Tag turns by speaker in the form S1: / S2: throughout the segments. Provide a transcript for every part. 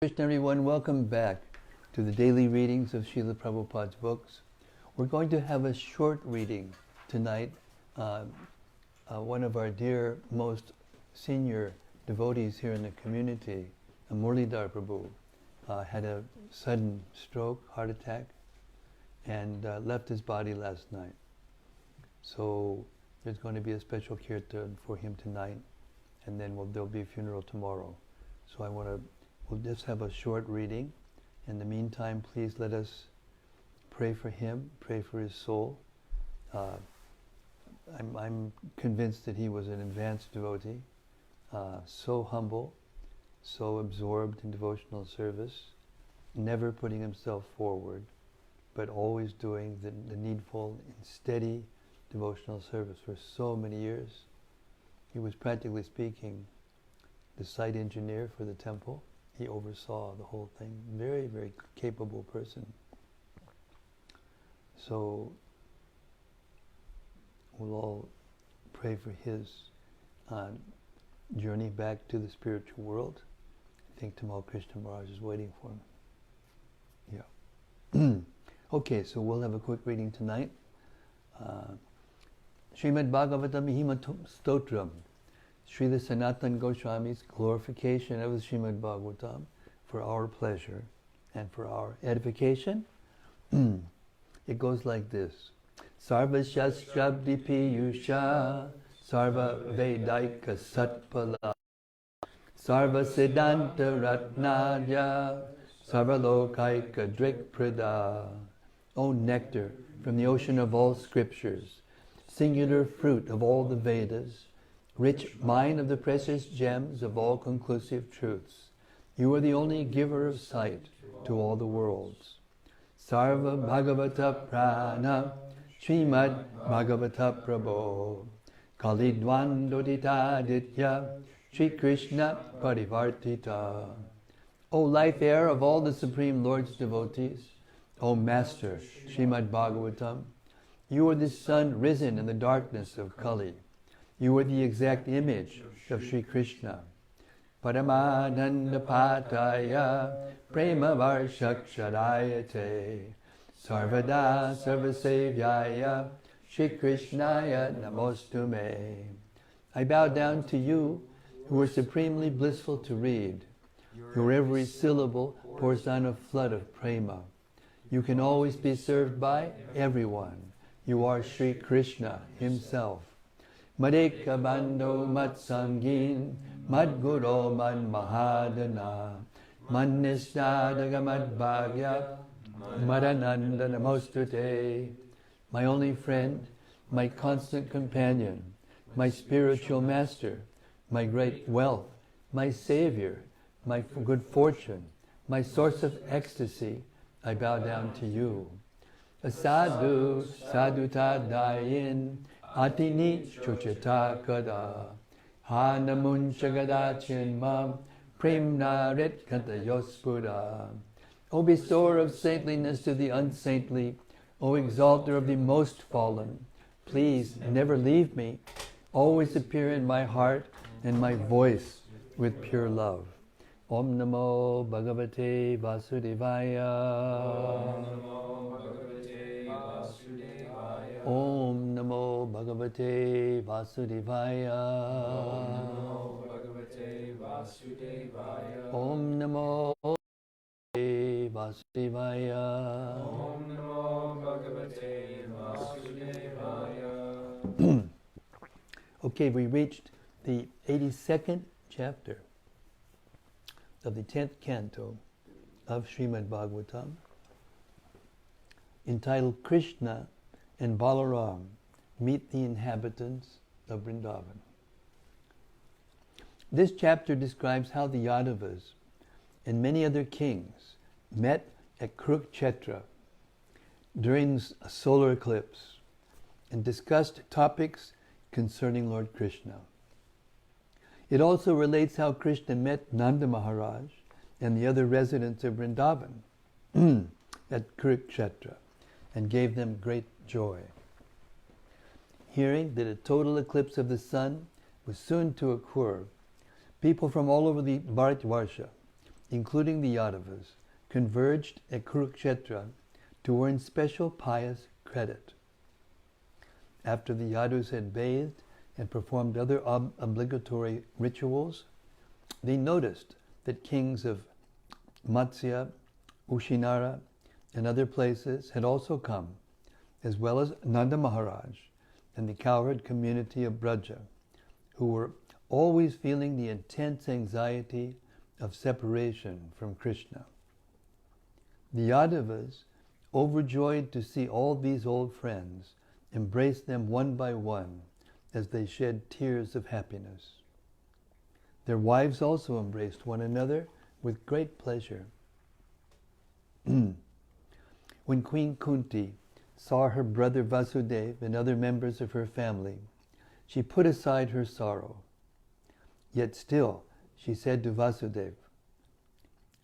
S1: Krishna, everyone, welcome back to the daily readings of Srila Prabhupada's books. We're going to have a short reading tonight. One of our dear, most senior devotees here in the community, Murlidhar Prabhu, had a sudden stroke, heart attack, and left his body last night. So there's going to be a special kirtan for him tonight, and then there'll be a funeral tomorrow. So we'll just have a short reading. In the meantime, please let us pray for him, pray for his soul. I'm convinced that he was an advanced devotee, so humble, so absorbed in devotional service, never putting himself forward, but always doing the needful and steady devotional service for so many years. He was, practically speaking, the site engineer for the temple. He oversaw the whole thing. Very, very capable person. So we'll all pray for his journey back to the spiritual world. I think Tamal Krishna Maharaj is waiting for him. Yeah. Okay, so we'll have a quick reading tonight. Srimad-Bhagavatam Mahima Stotram, Srila Sanatana Goswami's glorification of the Srimad-Bhagavatam for our pleasure and for our edification. It goes like this. Sarva Shastrabdi Piyusha, Sarva Vedaika Satpala, Sarva Siddhanta Ratnadya, Sarva Lokaika Drikprada. O nectar from the ocean of all scriptures, singular fruit of all the Vedas, rich mine of the precious gems of all conclusive truths, you are the only giver of sight to all the worlds. Sarva Bhagavata Prana, Srimad Bhagavata Prabho, Kalidwandodita Ditya, Sri Krishna Parivartita. O life air of all the Supreme Lord's devotees, O Master Srimad Bhagavatam, you are the sun risen in the darkness of Kali. You are the exact image of Sri Krishna. Paramananda Pataya Prema Varshakshadayate Sarvada Sarvasevyaya Shri Krishnaya Namostume. I bow down to you who are supremely blissful to read. Your every syllable pours down a flood of prema. You can always be served by everyone. You are Sri Krishna himself. Madeka Bando Matsangin Madguro Man Mahadana Mannishtadaga Madbhagya Madananda Namostute. My only friend, my constant companion, my spiritual master, my great wealth, my savior, my good fortune, my source of ecstasy, I bow down to you. Sadhu, sadhuta dayin, atini chuchita kada, hanamun chagada chinmam, premna rit kanta yospuda. O bestower of saintliness to the unsaintly, O exalter of the most fallen, please never leave me, always appear in my heart and my voice with pure love. Om Namo Bhagavate Vasudevaya. Om Namo Bhagavate Vasudevaya. Om Namo Bhagavate Vasudevaya. Om Namo Bhagavate Vasudevaya. Okay, we reached the 82nd chapter of the 10th canto of Srimad-Bhagavatam, entitled Krishna and Balarama Meet the Inhabitants of Vrndavana. This chapter describes how the Yadavas and many other kings met at Kurukshetra during a solar eclipse and discussed topics concerning Lord Krishna. It also relates how Krishna met Nanda Maharaj and the other residents of Vrindavan at Kurukshetra and gave them great joy. Hearing that a total eclipse of the sun was soon to occur, people from all over the Bharatvarsha including the Yadavas, converged at Kurukshetra to earn special pious credit. After the Yadus had bathed and performed other obligatory rituals, they noticed that kings of Matsya, Ushinara, and other places had also come, as well as Nanda Maharaj and the cowherd community of Braja, who were always feeling the intense anxiety of separation from Krishna. The Yadavas, overjoyed to see all these old friends, embraced them one by one as they shed tears of happiness. Their wives also embraced one another with great pleasure. When Queen Kunti saw her brother Vasudeva and other members of her family, she put aside her sorrow. Yet still, she said to Vasudeva,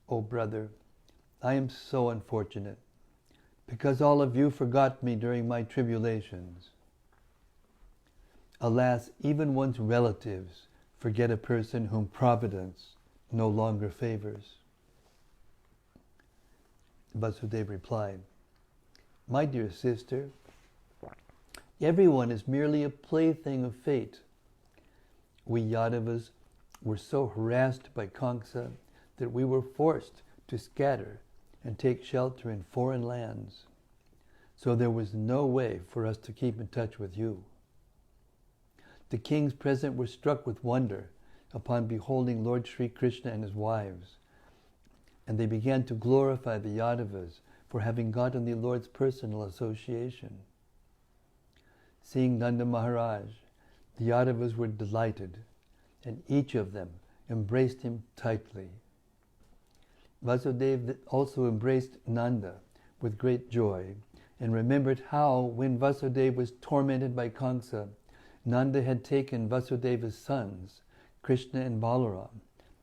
S1: "O brother, I am so unfortunate, because all of you forgot me during my tribulations. Alas, even one's relatives forget a person whom providence no longer favors." Vasudeva replied, "My dear sister, everyone is merely a plaything of fate. We Yadavas were so harassed by Kamsa that we were forced to scatter and take shelter in foreign lands. So there was no way for us to keep in touch with you." The kings present were struck with wonder upon beholding Lord Sri Krishna and his wives, and they began to glorify the Yadavas for having gotten the Lord's personal association. Seeing Nanda Maharaj, the Yadavas were delighted, and each of them embraced him tightly. Vasudeva also embraced Nanda with great joy, and remembered how, when Vasudeva was tormented by Kamsa, Nanda had taken Vasudeva's sons, Krishna and Balarama,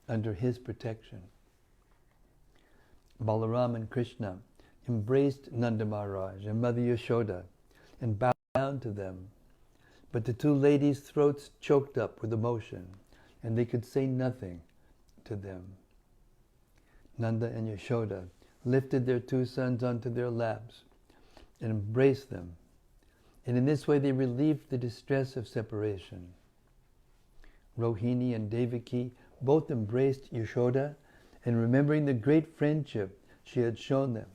S1: under his protection. Balarama and Krishna embraced Nanda Maharaj and Mother Yashoda and bowed down to them. But the two ladies' throats choked up with emotion, and they could say nothing to them. Nanda and Yashoda lifted their two sons onto their laps and embraced them, and in this way they relieved the distress of separation. Rohini and Devaki both embraced Yashoda, and remembering the great friendship she had shown them,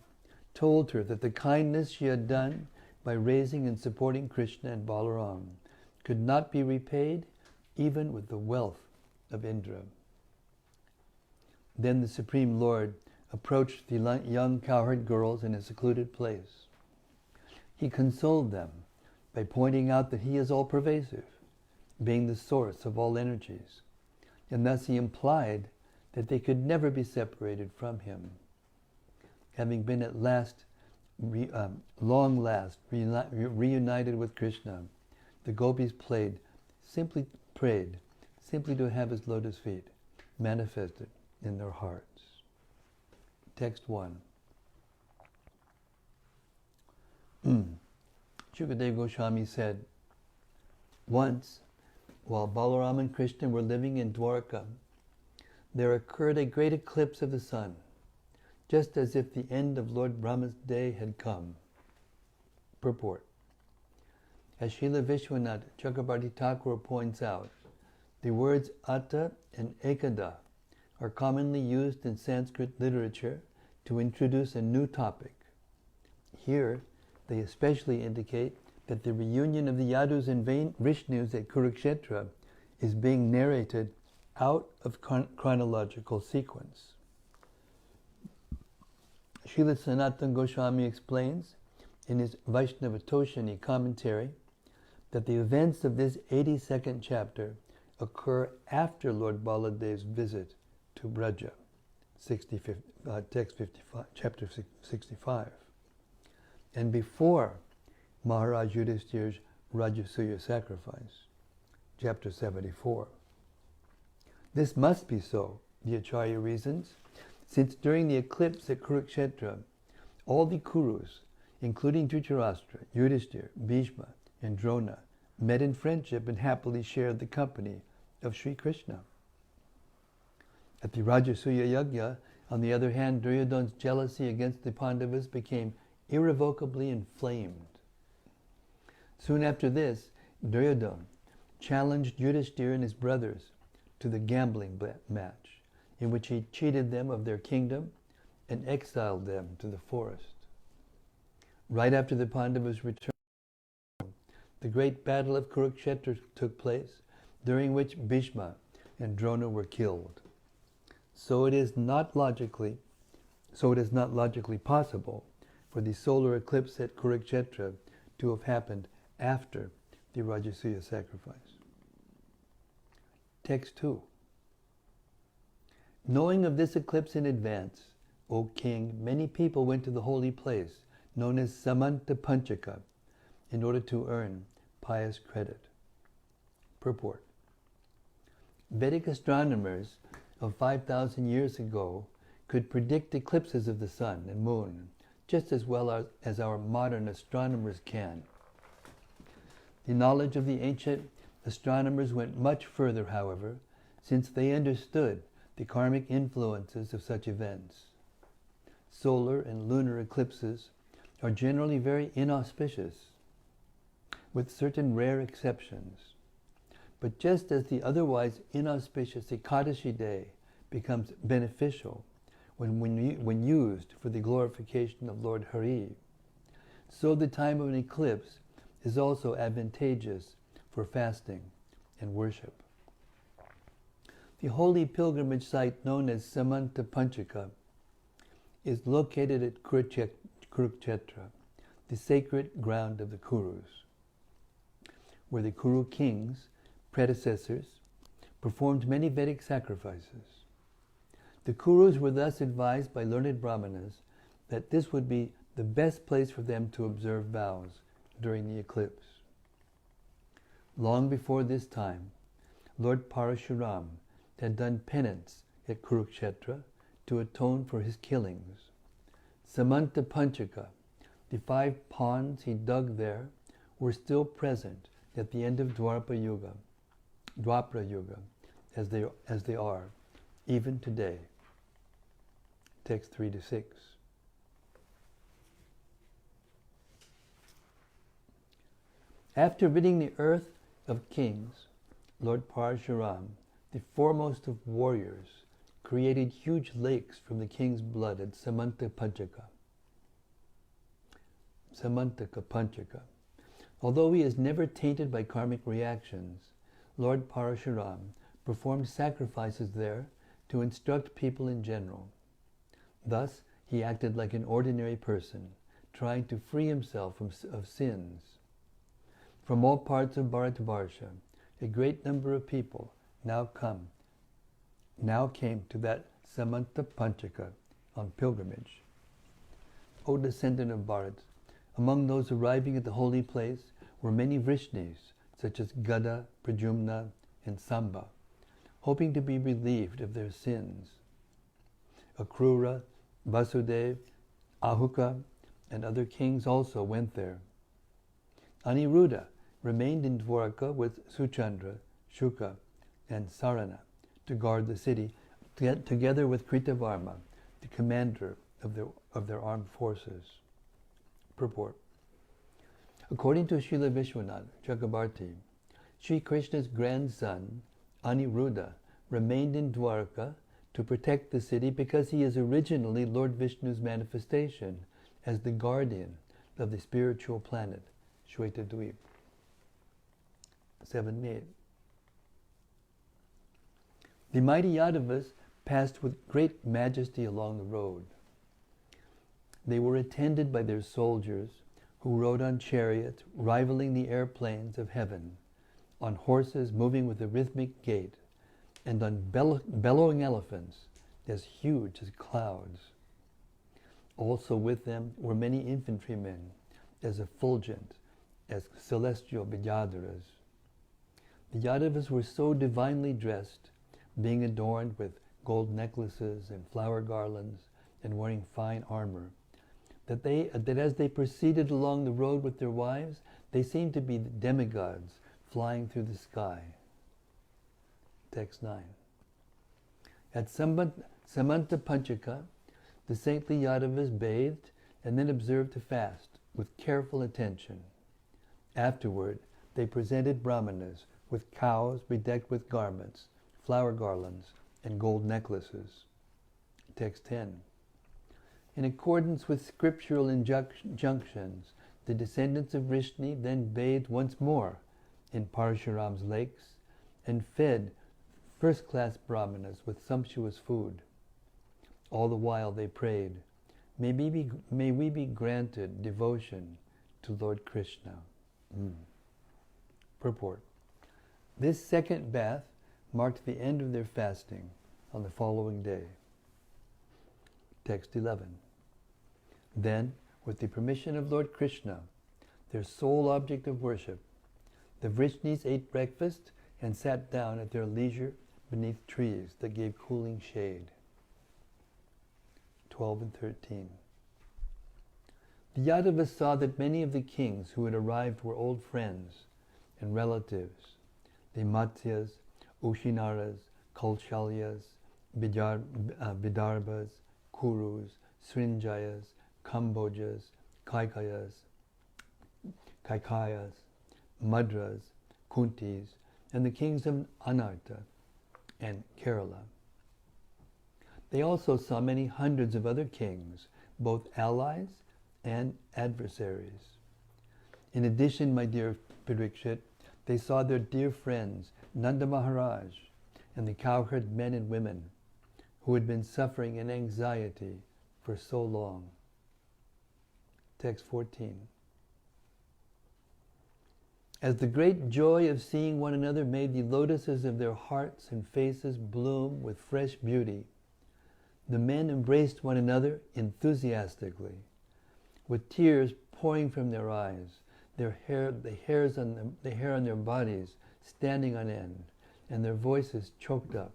S1: told her that the kindness she had done by raising and supporting Krishna and Balaram could not be repaid even with the wealth of Indra. Then the Supreme Lord approached the young cowherd girls in a secluded place. He consoled them by pointing out that he is all-pervasive, being the source of all energies, and thus he implied that they could never be separated from him. Having been at last, long last, reunited with Krishna, the gopis prayed simply to have his lotus feet manifested in their hearts. Text 1. Shukadeva Goswami said, "Once, while Balarama and Krishna were living in Dwarka, there occurred a great eclipse of the sun, just as if the end of Lord Brahma's day had come." Purport. As Srila Vishwanath Chakrabarti Thakur points out, the words Atta and Ekada are commonly used in Sanskrit literature to introduce a new topic. Here, they especially indicate that the reunion of the Yadus and Vishnus at Kurukshetra is being narrated out of chronological sequence. Srila Sanatana Goswami explains in his Vaishnava Toshani commentary that the events of this 82nd chapter occur after Lord Baladev's visit to Braja, chapter 65, and before Maharaj Yudhishthira's Rajasuya sacrifice, chapter 74. This must be so, the Acharya reasons, since during the eclipse at Kurukshetra, all the Kurus, including Dhritarashtra, Yudhishthira, Bhishma, and Drona, met in friendship and happily shared the company of Sri Krishna. At the Rajasuya Yajna, On the other hand, Duryodhana's jealousy against the Pandavas became irrevocably inflamed. Soon after this, Duryodhana challenged Yudhishthira and his brothers to the gambling match, in which he cheated them of their kingdom and exiled them to the forest. Right after the Pandavas returned, the great battle of Kurukshetra took place, during which Bhishma and Drona were killed. So it is not logically possible for the solar eclipse at Kurukshetra to have happened after the Rajasuya sacrifice. Text 2. Knowing of this eclipse in advance, O king, many people went to the holy place, known as Samanta Panchaka, in order to earn pious credit. Purport. Vedic astronomers of 5,000 years ago could predict eclipses of the sun and moon just as well as our modern astronomers can. The knowledge of the ancient astronomers went much further, however, since they understood the karmic influences of such events. Solar and lunar eclipses are generally very inauspicious, with certain rare exceptions. But just as the otherwise inauspicious Ekadashi day becomes beneficial when used for the glorification of Lord Hari, so the time of an eclipse is also advantageous for fasting and worship. The holy pilgrimage site known as Samanta Panchaka is located at Kurukshetra, the sacred ground of the Kurus, where the Kuru kings, predecessors, performed many Vedic sacrifices. The Kurus were thus advised by learned Brahmanas that this would be the best place for them to observe vows during the eclipse. Long before this time, Lord Parashuram had done penance at Kurukshetra to atone for his killings. Samanta Panchaka, the 5 ponds he dug there, were still present at the end of Dwapara Yuga, as they are even today. Text 3-6. After ridding the earth of kings, Lord Parashuram, the foremost of warriors, created huge lakes from the king's blood at Samanta Panchaka. Although he is never tainted by karmic reactions, Lord Parashuram performed sacrifices there to instruct people in general. Thus, he acted like an ordinary person, trying to free himself of sins. From all parts of Bharatvarsha, a great number of people now came to that Samanta Panchaka on pilgrimage. O descendant of Bharat, among those arriving at the holy place were many Vrishnis, such as Gada, Pradyumna, and Samba, hoping to be relieved of their sins. Akrura, Vasudev, Ahuka, and other kings also went there. Aniruddha remained in Dwarka with Suchandra, Shuka, and Sarana to guard the city, together with Kritavarma, the commander of their armed forces. Purport. According to Srila Vishwanath Chakrabarti, Sri Krishna's grandson, Aniruddha, remained in Dwarka to protect the city because he is originally Lord Vishnu's manifestation as the guardian of the spiritual planet, Shwetadweep. 7-8. The mighty Yadavas passed with great majesty along the road. They were attended by their soldiers, who rode on chariots rivaling the airplanes of heaven, on horses moving with a rhythmic gait, and on bellowing elephants as huge as clouds. Also with them were many infantrymen, as effulgent as celestial Vidyadharas. The Yadavas were so divinely dressed, being adorned with gold necklaces and flower garlands, and wearing fine armor, that as they proceeded along the road with their wives, they seemed to be demigods flying through the sky. Text 9. At Samanta Panchaka, the saintly Yadavas bathed and then observed to fast with careful attention. Afterward, they presented brahmanas with cows bedecked with garments, flower garlands, and gold necklaces. Text 10. In accordance with scriptural injunctions, the descendants of Vrishni then bathed once more in Parshuram's lakes and fed first-class brahmanas with sumptuous food. All the while they prayed, may we be granted devotion to Lord Krishna. Purport. This second bath marked the end of their fasting on the following day. Text 11. Then, with the permission of Lord Krishna, their sole object of worship, the Vrishnis ate breakfast and sat down at their leisure beneath trees that gave cooling shade. 12 and 13. The Yadavas saw that many of the kings who had arrived were old friends and relatives. The Matsyas, Ushinaras, Kaushalyas, Vidarbhas, Kurus, Srinjayas, Kambojas, Kaikayas, Madras, Kuntis, and the kings of Anarta and Kerala. They also saw many hundreds of other kings, both allies and adversaries. In addition, my dear Parikshit, they saw their dear friends, Nanda Maharaj, and the cowherd men and women, who had been suffering in anxiety for so long. Text 14. As the great joy of seeing one another made the lotuses of their hearts and faces bloom with fresh beauty, the men embraced one another enthusiastically, with tears pouring from their eyes, the hair on their bodies standing on end, and their voices choked up.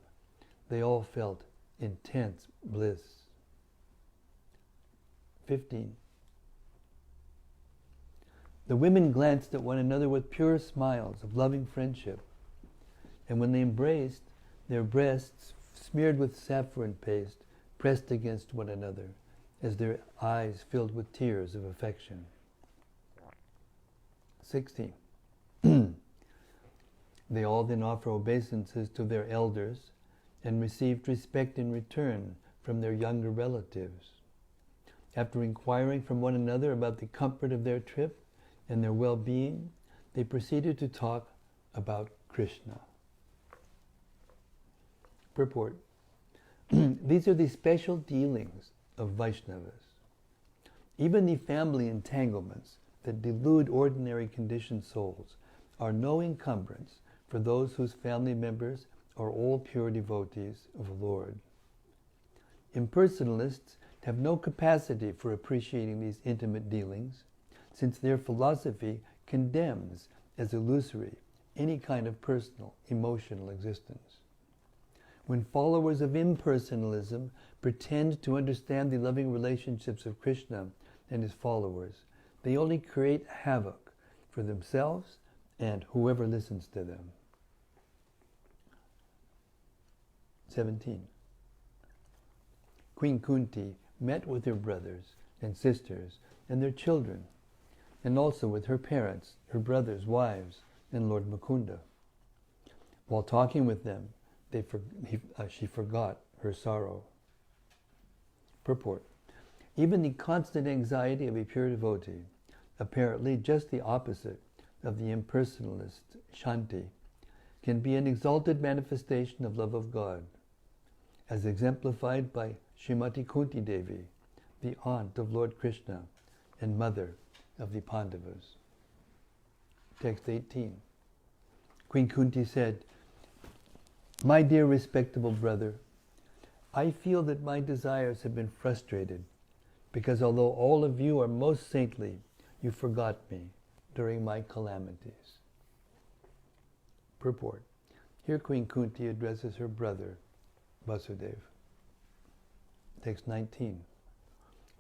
S1: They all felt intense bliss. 15. The women glanced at one another with pure smiles of loving friendship, and when they embraced, their breasts, smeared with saffron paste, pressed against one another, as their eyes filled with tears of affection. 16. They all then offer obeisances to their elders and received respect in return from their younger relatives. After inquiring from one another about the comfort of their trip and their well-being, they proceeded to talk about Krishna. Purport. These are the special dealings of Vaishnavas. Even the family entanglements that delude ordinary conditioned souls are no encumbrance for those whose family members are all pure devotees of the Lord. Impersonalists have no capacity for appreciating these intimate dealings, since their philosophy condemns as illusory any kind of personal, emotional existence. When followers of impersonalism pretend to understand the loving relationships of Krishna and his followers, they only create havoc for themselves and whoever listens to them. 17. Queen Kunti met with her brothers and sisters and their children, and also with her parents, her brothers, wives, and Lord Mukunda. While talking with them, she forgot her sorrow. Purport. Even the constant anxiety of a pure devotee, apparently just the opposite of the impersonalist Shanti, can be an exalted manifestation of love of God, as exemplified by Srimati Kunti Devi, the aunt of Lord Krishna and mother of the Pandavas. Text 18. Queen Kunti said, "My dear respectable brother, I feel that my desires have been frustrated, because although all of you are most saintly, you forgot me during my calamities." Purport. Here Queen Kunti addresses her brother, Vasudeva. Text 19.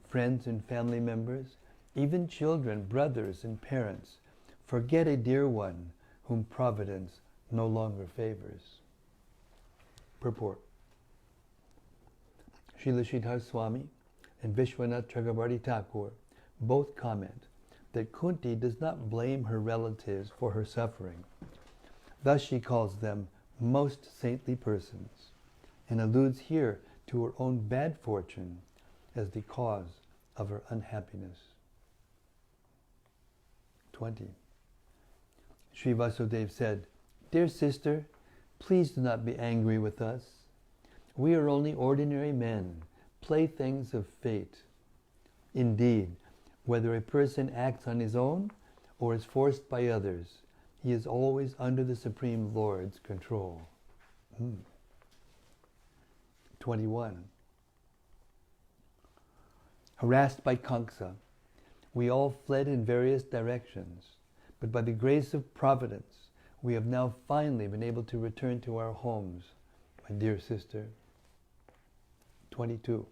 S1: Friends and family members, even children, brothers and parents, forget a dear one whom Providence no longer favors. Purport. Srila Sridhar Swami and Vishwanath Chakrabarti Thakur both comment that Kunti does not blame her relatives for her suffering. Thus she calls them most saintly persons, and alludes here to her own bad fortune as the cause of her unhappiness. 20. Sri Vasudev said, "Dear sister, please do not be angry with us. We are only ordinary men, playthings of fate. Indeed, whether a person acts on his own or is forced by others, he is always under the Supreme Lord's control." 21. Harassed by Kamsa, we all fled in various directions, but by the grace of Providence, we have now finally been able to return to our homes, my dear sister. 22.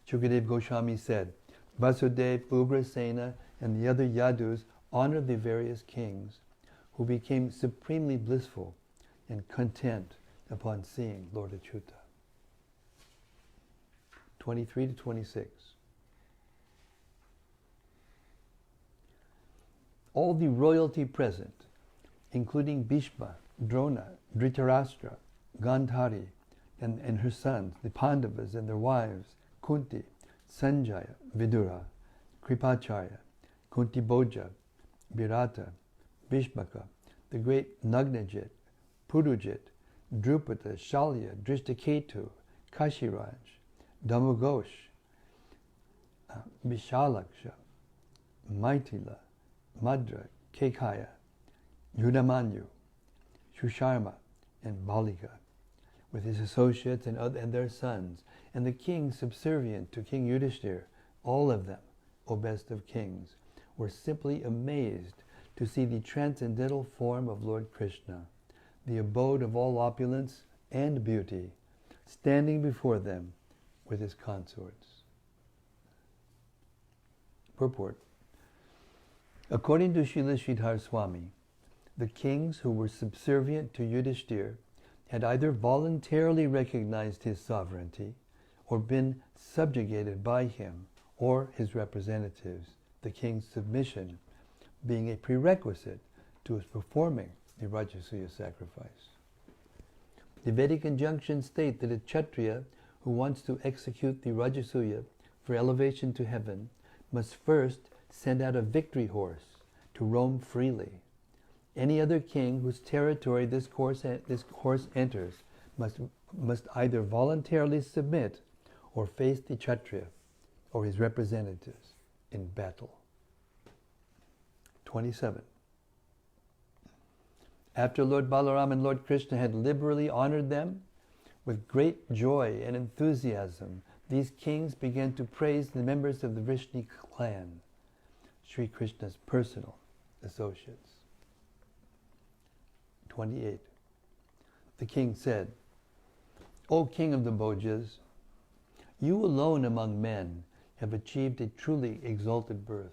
S1: Shukadev Goswami said, Vasudev, Ugrasena, and the other Yadus honored the various kings, who became supremely blissful and content upon seeing Lord Achyuta. 23 to 26. All the royalty present, including Bhishma, Drona, Dhritarashtra, Gandhari, and her sons, the Pandavas and their wives, Kunti, Sanjaya, Vidura, Kripacharya, Kunti Bhoja, Virata, Bhishmaka, the great Nagnajit, Purujit, Drupada, Shalya, Drishtaketu, Kashiraj, Damughosh, Vishalaksha, Maitila, Madra, Kekaya, Yudamanyu, Shusharma, and Balika, with his associates and their sons, and the king subservient to King Yudhishthir, all of them, O best of kings, were simply amazed to see the transcendental form of Lord Krishna, the abode of all opulence and beauty, standing before them with his consorts. Purport. According to Srila Sridhar Swami, the kings who were subservient to Yudhishthir had either voluntarily recognized his sovereignty or been subjugated by him or his representatives, the king's submission being a prerequisite to his performing the Rajasuya sacrifice. The Vedic injunctions state that a Kshatriya who wants to execute the Rajasuya for elevation to heaven must first send out a victory horse to roam freely. Any other king whose territory this horse enters must either voluntarily submit or face the Kshatriya or his representatives in battle. 27. After Lord Balarama and Lord Krishna had liberally honored them, with great joy and enthusiasm, these kings began to praise the members of the Vrishni clan, Sri Krishna's personal associates. 28. The king said, O king of the Bhojas, you alone among men have achieved a truly exalted birth.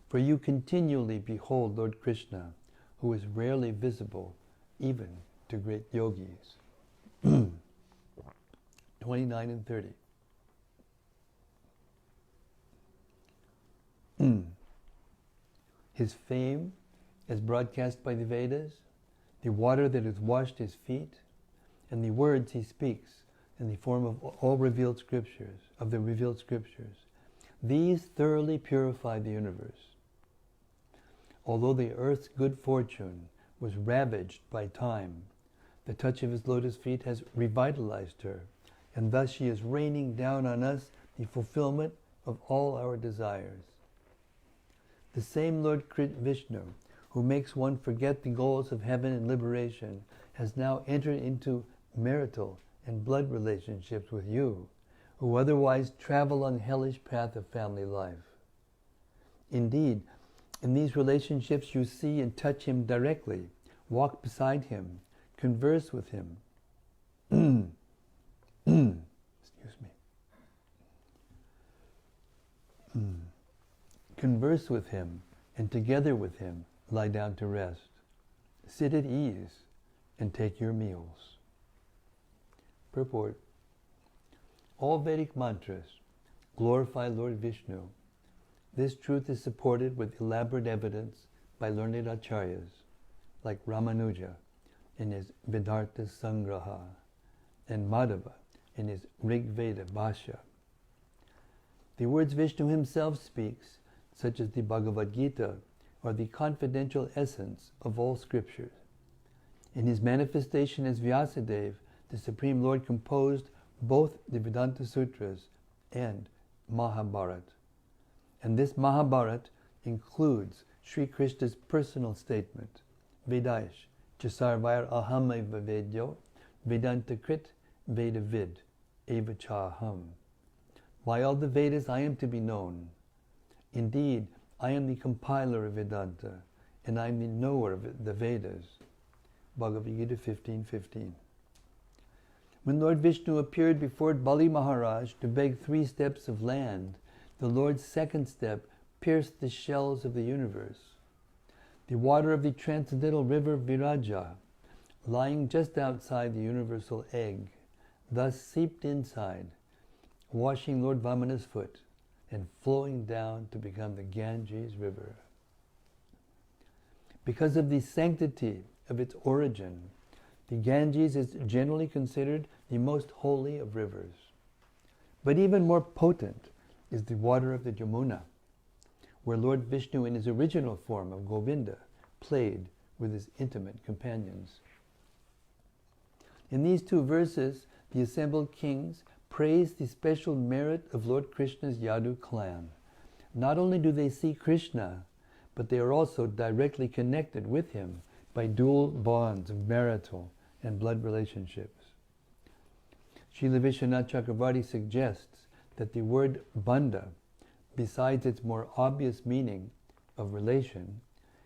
S1: For you continually behold Lord Krishna, who is rarely visible even to great yogis. 29 and 30. His fame, as broadcast by the Vedas, the water that has washed his feet, and the words he speaks in the form of all revealed scriptures, these thoroughly purify the universe. Although the earth's good fortune was ravaged by time, the touch of his lotus feet has revitalized her, and thus she is raining down on us the fulfillment of all our desires. The same Lord Vishnu, who makes one forget the goals of heaven and liberation, has now entered into marital and blood relationships with you, who otherwise travel on the hellish path of family life. Indeed, in these relationships you see and touch him directly, walk beside him, converse with him. Converse with him, and together with him lie down to rest. Sit at ease and take your meals. Purport. All Vedic mantras glorify Lord Vishnu. This truth is supported with elaborate evidence by learned acharyas like Ramanuja in his Vedanta Sangraha and Madhava in his Rig Veda Bhashya. The words Vishnu himself speaks, such as the Bhagavad Gita, are the confidential essence of all scriptures. In his manifestation as Vyasadeva, the Supreme Lord composed both the Vedanta Sutras and Mahabharata. And this Mahabharata includes Sri Krishna's personal statement, Vedaish, Chasarvair Ahamaiva Vedyo, Vedanta Krit, Veda Vid, Eva Chaham. By all the Vedas I am to be known. Indeed, I am the compiler of Vedanta, and I am the knower of the Vedas. Bhagavad Gita 15:15. When Lord Vishnu appeared before Bali Maharaj to beg 3 steps of land, the Lord's second step pierced the shells of the universe. The water of the transcendental river Viraja, lying just outside the universal egg, thus seeped inside, washing Lord Vamana's foot and flowing down to become the Ganges River. Because of the sanctity of its origin, the Ganges is generally considered the most holy of rivers. But even more potent is the water of the Jamuna, where Lord Vishnu in his original form of Govinda played with his intimate companions. In these 2 verses, the assembled kings praise the special merit of Lord Krishna's Yadu clan. Not only do they see Krishna, but they are also directly connected with him by dual bonds of marital and blood relationships. Srila Vishwanath Chakravarti suggests that the word banda, besides its more obvious meaning of relation,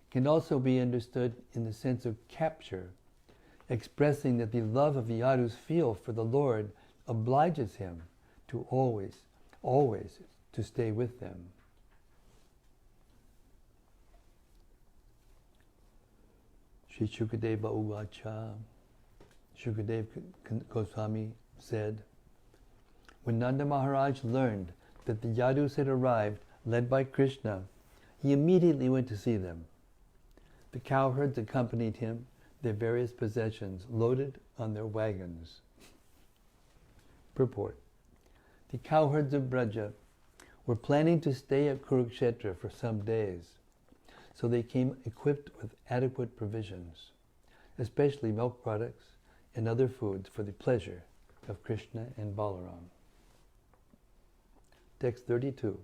S1: can also be understood in the sense of capture, expressing that the love of the Yadus feel for the Lord obliges him to always to stay with them. Sri Shukadeva Uvacha, Shukadeva Goswami said, when Nanda Maharaj learned that the Yadus had arrived, led by Krishna, he immediately went to see them. The cowherds accompanied him, their various possessions loaded on their wagons. Purport. The cowherds of Braja were planning to stay at Kurukshetra for some days, so they came equipped with adequate provisions, especially milk products and other foods for the pleasure of Krishna and Balaram. Text 32.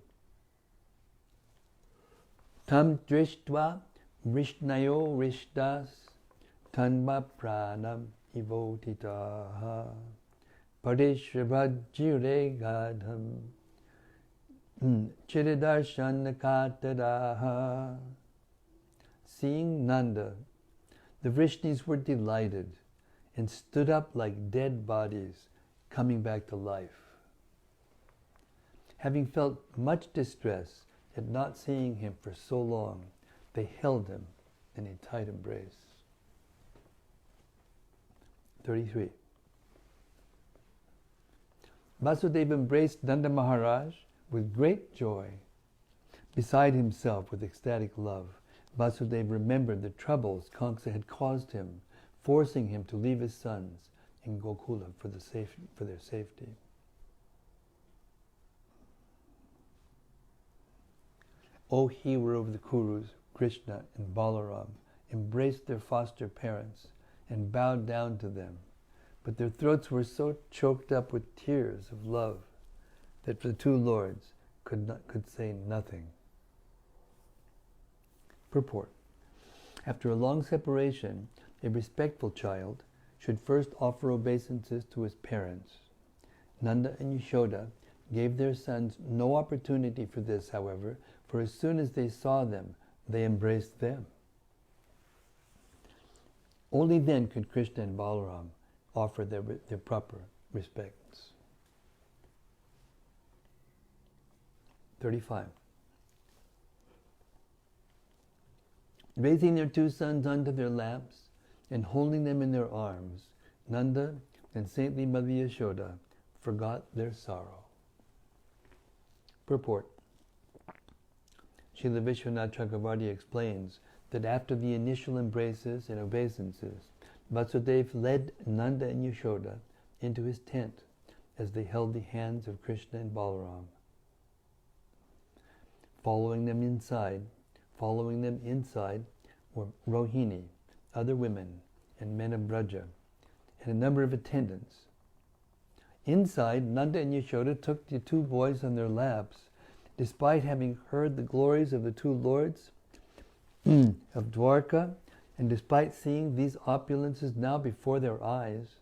S1: Tam drishtva Vrishnayo Rishdas Tanma Pranam Ivotitaha Parishrabhajire Gadham Chiridarshanakatadaha. Seeing Nanda, the Vrishnis were delighted and stood up like dead bodies coming back to life. Having felt much distress at not seeing him for so long, they held him in a tight embrace. 33. Vasudeva embraced Nanda Maharaj with great joy. Beside himself with ecstatic love, Vasudeva remembered the troubles Kamsa had caused him, forcing him to leave his sons in Gokula for their safety. O hero of the Kurus, Krishna and Balaram embraced their foster parents and bowed down to them, but their throats were so choked up with tears of love that the 2 lords could say nothing. Purport. After a long separation, a respectful child should first offer obeisances to his parents. Nanda and Yashoda gave their sons no opportunity for this, however, for as soon as they saw them, they embraced them. Only then could Krishna and Balaram offer their proper respects. 35. Raising their 2 sons onto their laps and holding them in their arms, Nanda and saintly Mother Yashoda forgot their sorrow. Purport. Srila Vishwanath Chakravarti explains that after the initial embraces and obeisances, Vasudeva led Nanda and Yashoda into his tent as they held the hands of Krishna and Balaram. Following them inside were Rohini, other women, and men of Braja, and a number of attendants. Inside, Nanda and Yashoda took the two boys on their laps. Despite having heard the glories of the two lords of Dwarka, and despite seeing these opulences now before their eyes,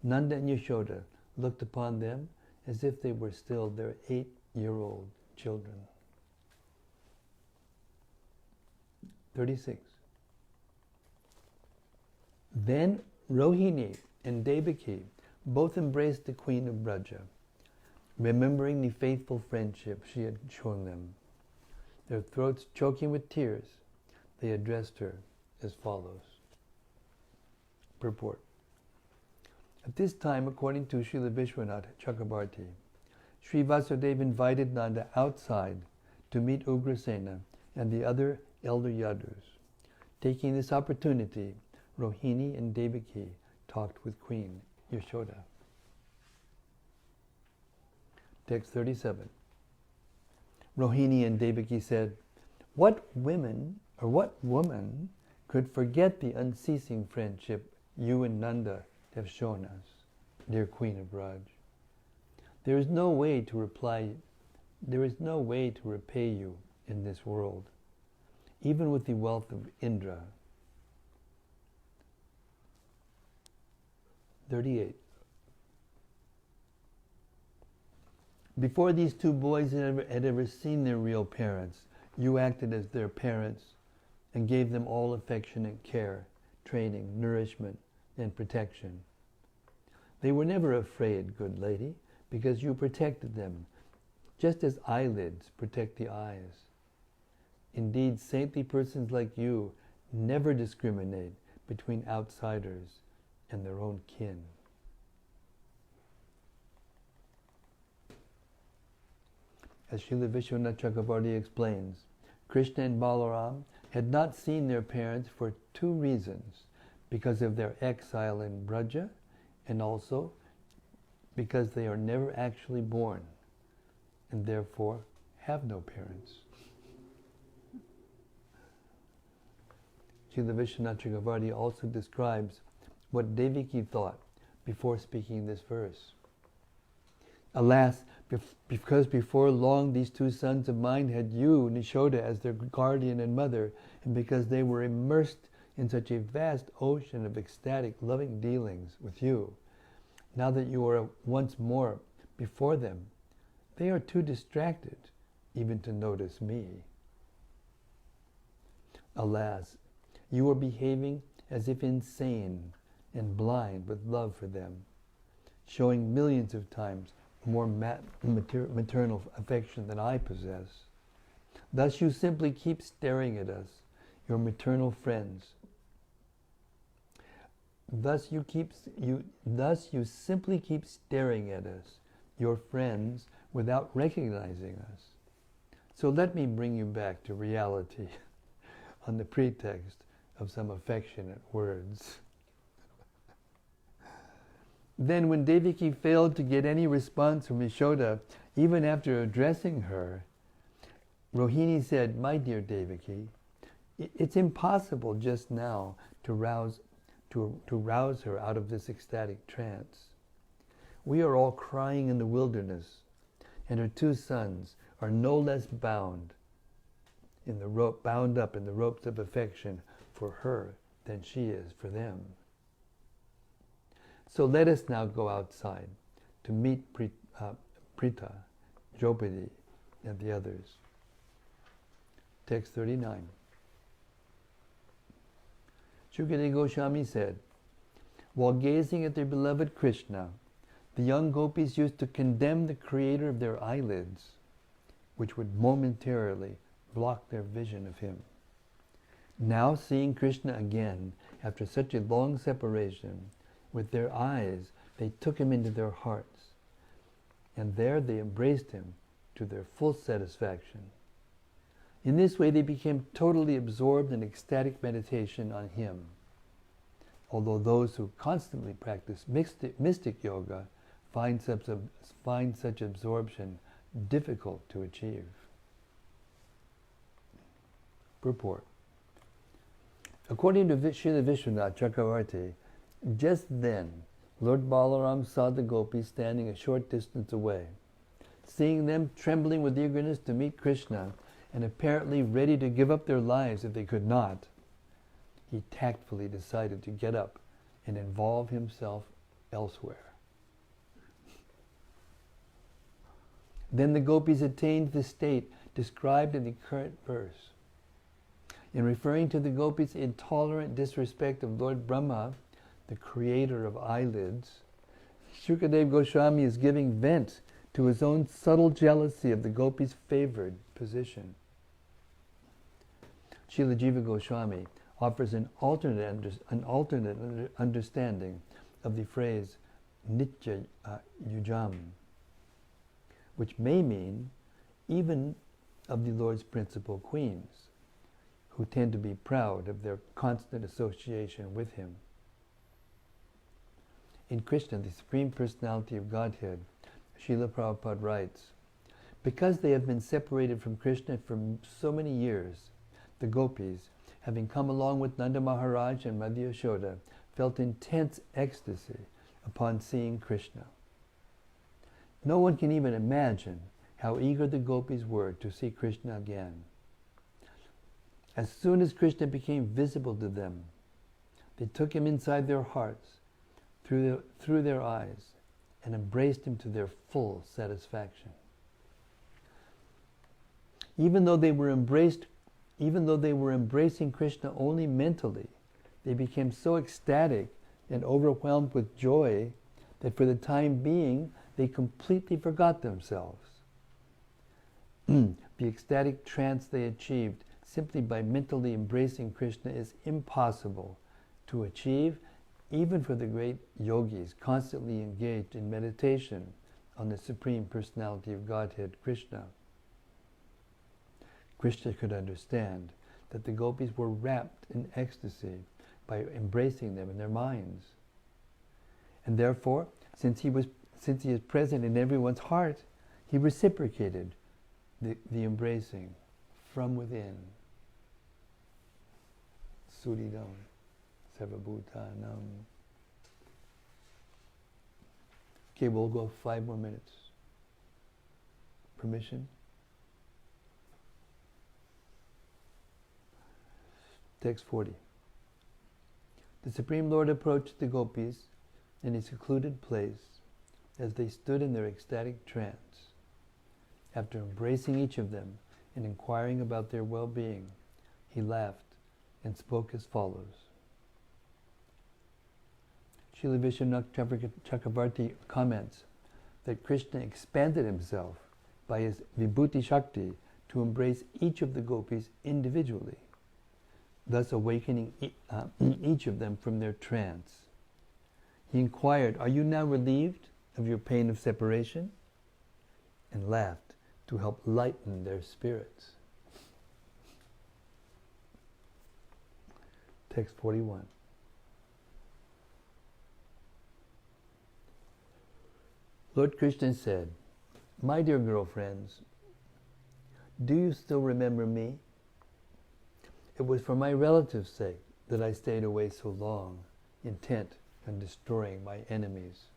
S1: Nanda and Yashoda looked upon them as if they were still their 8-year-old children. 36. Then Rohini and Devaki both embraced the Queen of Braja, remembering the faithful friendship she had shown them. Their throats choking with tears, they addressed her as follows. Purport. At this time, according to Srila Vishwanath Chakrabarti, Sri Vasudeva invited Nanda outside to meet Ugrasena and the other elder Yadus. Taking this opportunity, Rohini and Devaki talked with Queen Yashoda. Text 37. Rohini and Devaki said, what woman could forget the unceasing friendship you and Nanda have shown us, dear Queen of Braj? There is no way to repay you in this world, even with the wealth of Indra. 38. Before these two boys had ever seen their real parents, you acted as their parents and gave them all affectionate care, training, nourishment, and protection. They were never afraid, good lady, because you protected them, just as eyelids protect the eyes. Indeed, saintly persons like you never discriminate between outsiders and their own kin. As Srila Vishwanath Chakravarti explains, Krishna and Balaram had not seen their parents for two reasons: because of their exile in Braja, and also because they are never actually born, and therefore have no parents. Srila Vishwanath Chakravarti also describes what Devaki thought before speaking this verse. Alas, because before long these two sons of mine had you, Yashoda, as their guardian and mother, and because they were immersed in such a vast ocean of ecstatic, loving dealings with you, now that you are once more before them, they are too distracted even to notice me. Alas, you are behaving as if insane and blind with love for them, showing millions of times more maternal affection than I possess. Thus you simply keep staring at us, your maternal friends. Thus you simply keep staring at us, your friends, without recognizing us. So let me bring you back to reality on the pretext of some affectionate words. Then when Devaki failed to get any response from Yashoda, even after addressing her, Rohini said, "My dear Devaki, it's impossible just now to rouse her out of this ecstatic trance. We are all crying in the wilderness, and her two sons are no less bound up in the ropes of affection for her than she is for them. So let us now go outside to meet Prita, Draupadi, and the others." Text 39. Shukadeva Goswami said, while gazing at their beloved Krishna, the young gopis used to condemn the creator of their eyelids, which would momentarily block their vision of him. Now seeing Krishna again, after such a long separation, with their eyes they took him into their hearts. and there they embraced him to their full satisfaction. In this way they became totally absorbed in ecstatic meditation on him, although those who constantly practice mystic yoga find such absorption difficult to achieve. Purport. According to Srila Vishwanath Chakravarti, just then Lord Balaram saw the gopis standing a short distance away. Seeing them trembling with eagerness to meet Krishna and apparently ready to give up their lives if they could not, he tactfully decided to get up and involve himself elsewhere. Then the gopis attained the state described in the current verse. In referring to the gopis' intolerant disrespect of Lord Brahma, the creator of eyelids, Shukadeva Goswami is giving vent to his own subtle jealousy of the gopis' favored position. Srila Jiva Goswami offers an alternate understanding of the phrase Nitya Yujam, which may mean even of the Lord's principal queens, who tend to be proud of their constant association with him. In Krishna, the Supreme Personality of Godhead, Srila Prabhupada writes, because they have been separated from Krishna for so many years, the gopis, having come along with Nanda Maharaj and Madhya Yashoda, felt intense ecstasy upon seeing Krishna. No one can even imagine how eager the gopis were to see Krishna again. As soon as Krishna became visible to them, they took him inside their hearts, through their eyes, and embraced him to their full satisfaction. Even though they were embracing Krishna only mentally, they became so ecstatic and overwhelmed with joy that for the time being, they completely forgot themselves. The ecstatic trance they achieved simply by mentally embracing Krishna is impossible to achieve even for the great yogis constantly engaged in meditation on the Supreme Personality of Godhead, Krishna. Krishna could understand that the gopis were wrapped in ecstasy by embracing them in their minds. And therefore, since he is present in everyone's heart, he reciprocated the embracing from within. Suridam Sarvabhutanam. Okay, we'll go 5 more minutes. Permission? Text 40. The Supreme Lord approached the gopis in a secluded place as they stood in their ecstatic trance. After embracing each of them and inquiring about their well-being, he laughed and spoke as follows. Srila Vishwanath Chakravarti comments that Krishna expanded himself by his Vibhuti Shakti to embrace each of the gopis individually, thus awakening each of them from their trance. He inquired, "Are you now relieved of your pain of separation?" and laughed to help lighten their spirits. Text 41. Lord Krishna said, "My dear girlfriends, do you still remember me? It was for my relative's sake that I stayed away so long, intent on destroying my enemies."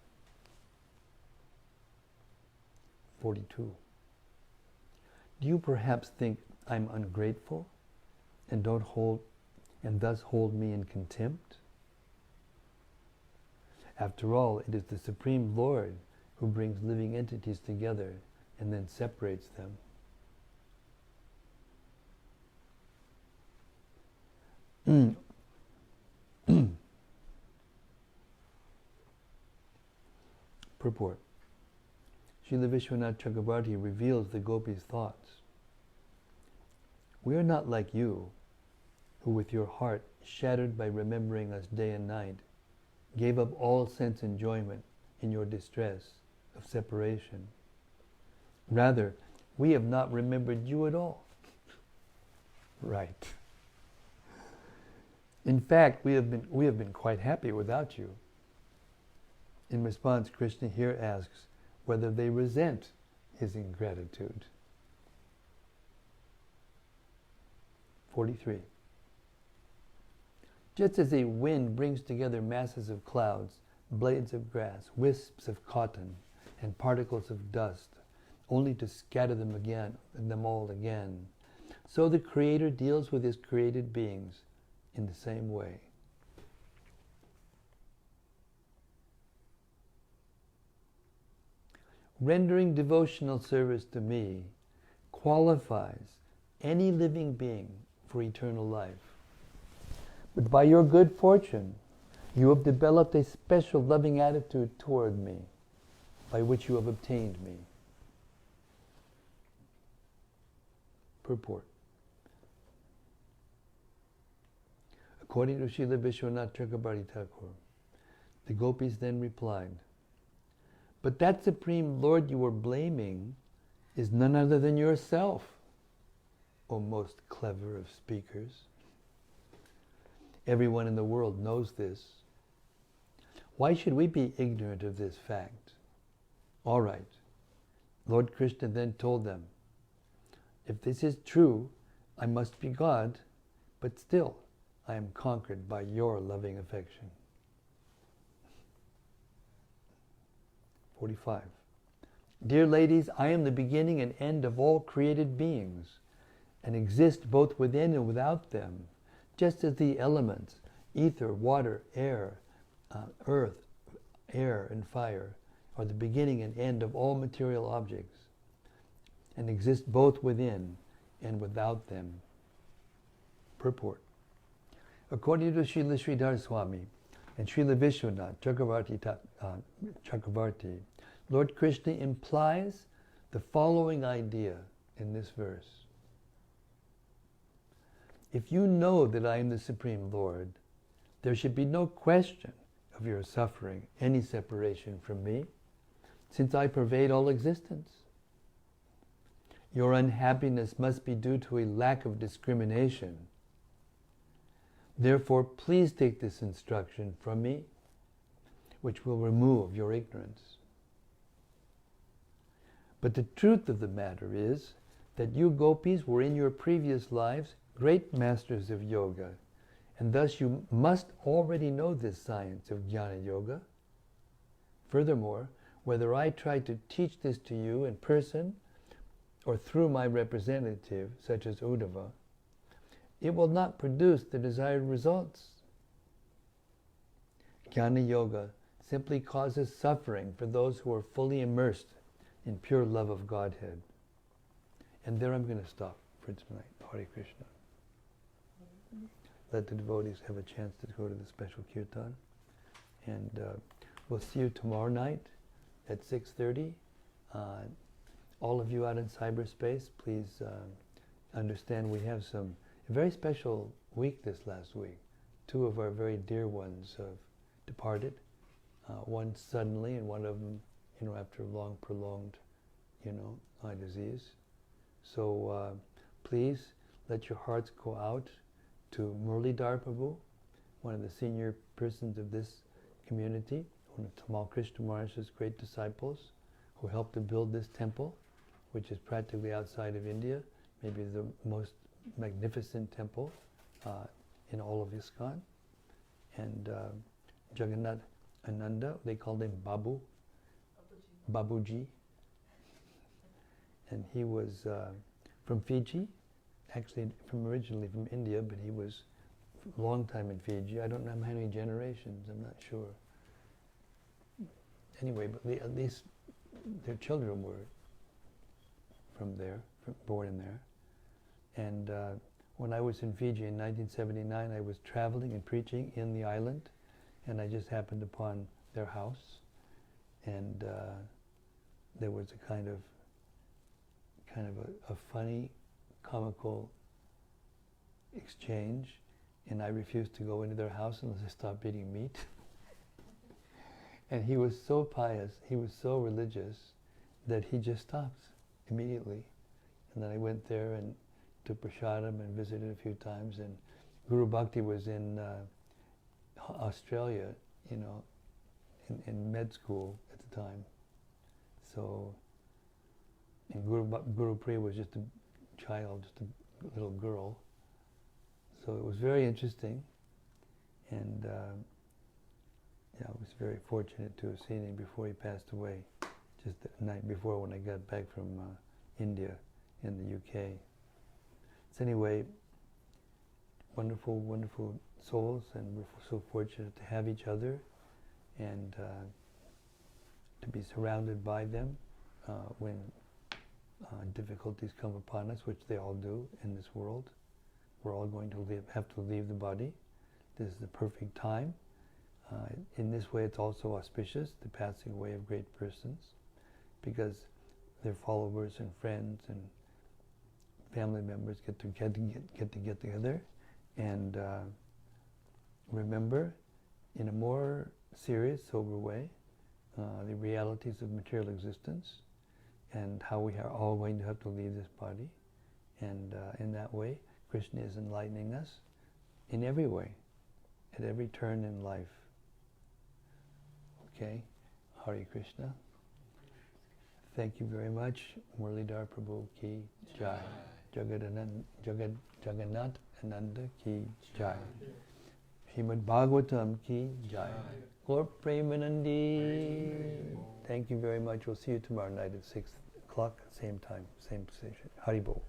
S1: 42. Do you perhaps think I'm ungrateful and thus hold me in contempt? After all, it is the Supreme Lord who brings living entities together and then separates them. Purport. Srila Vishwanath Chakravarti reveals the gopis' thoughts. We are not like you, who with your heart shattered by remembering us day and night, gave up all sense enjoyment in your distress of separation. Rather, we have not remembered you at all. Right. In fact, we have been quite happy without you. In response, Krishna here asks whether they resent his ingratitude. 43. Just as a wind brings together masses of clouds, blades of grass, wisps of cotton, and particles of dust, only to scatter them all again, so the Creator deals with his created beings in the same way. Rendering devotional service to me qualifies any living being for eternal life. But by your good fortune, you have developed a special loving attitude toward me, by which you have obtained me. Purport. According to Srila Vishwanath Chakrabarti Thakur, the gopis then replied, "But that Supreme Lord you are blaming is none other than yourself, O most clever of speakers. Everyone in the world knows this. Why should we be ignorant of this fact?" All right. Lord Krishna then told them, "If this is true, I must be God, but still I am conquered by your loving affection." 45. Dear ladies, I am the beginning and end of all created beings, and exist both within and without them, just as the elements, ether, water, air, earth, air, and fire, are the beginning and end of all material objects, and exist both within and without them. Purport. According to Srila Sridhar Swami and Srila Vishwanath Chakrabarti, Lord Krishna implies the following idea in this verse. If you know that I am the Supreme Lord, there should be no question of your suffering any separation from me, since I pervade all existence. Your unhappiness must be due to a lack of discrimination. Therefore, please take this instruction from me, which will remove your ignorance. But the truth of the matter is that you gopis were in your previous lives great masters of yoga, and thus you must already know this science of jnana yoga. Furthermore, whether I try to teach this to you in person or through my representative, such as Uddhava, it will not produce the desired results. Jnana yoga simply causes suffering for those who are fully immersed in pure love of Godhead. And there I'm going to stop for tonight. Hare Krishna. Let the devotees have a chance to go to the special kirtan. And we'll see you tomorrow night at 6:30. All of you out in cyberspace, please understand we have a very special week this last week. Two of our very dear ones have departed. One suddenly, and one of them, after long prolonged, eye disease. So please let your hearts go out to Muralidhar Prabhu, one of the senior persons of this community, one of Tamal Krishna Maharaj's great disciples, who helped to build this temple, which is practically outside of India, maybe the most magnificent temple in all of ISKCON. And Jagannath Ananda, they called him Babuji. And he was from Fiji, actually originally from India, but he was a long time in Fiji. I don't know how many generations, I'm not sure. Anyway, but at least their children were from there, born in there. And when I was in Fiji in 1979, I was traveling and preaching in the island, and I just happened upon their house, and there was a kind of a funny, comical exchange, and I refused to go into their house unless I stopped eating meat. And he was so pious, he was so religious, that he just stopped. immediately. And then I went there and took prasadam and visited a few times. And Guru Bhakti was in Australia, you know, in med school at the time. So, and Guru Priya was just a child, just a little girl. So it was very interesting. And yeah, I was very fortunate to have seen him before he passed away, just the night before when I got back from India in the UK. So anyway, wonderful, wonderful souls, and we're so fortunate to have each other and to be surrounded by them when difficulties come upon us, which they all do in this world. We're all going to have to leave the body. This is the perfect time. In this way, it's also auspicious, the passing away of great persons, because their followers and friends and family members get together and remember in a more serious, sober way the realities of material existence and how we are all going to have to leave this body. And in that way, Krishna is enlightening us in every way, at every turn in life. Okay, Hare Krishna. Thank you very much. Muralidhar Prabhu ki jai. Jagannath Ananda ki jai. Srimad-Bhagavatam ki jai. Gaur Premanandi. Thank you very much. We'll see you tomorrow night at 6 o'clock, same time, same position. Haribol.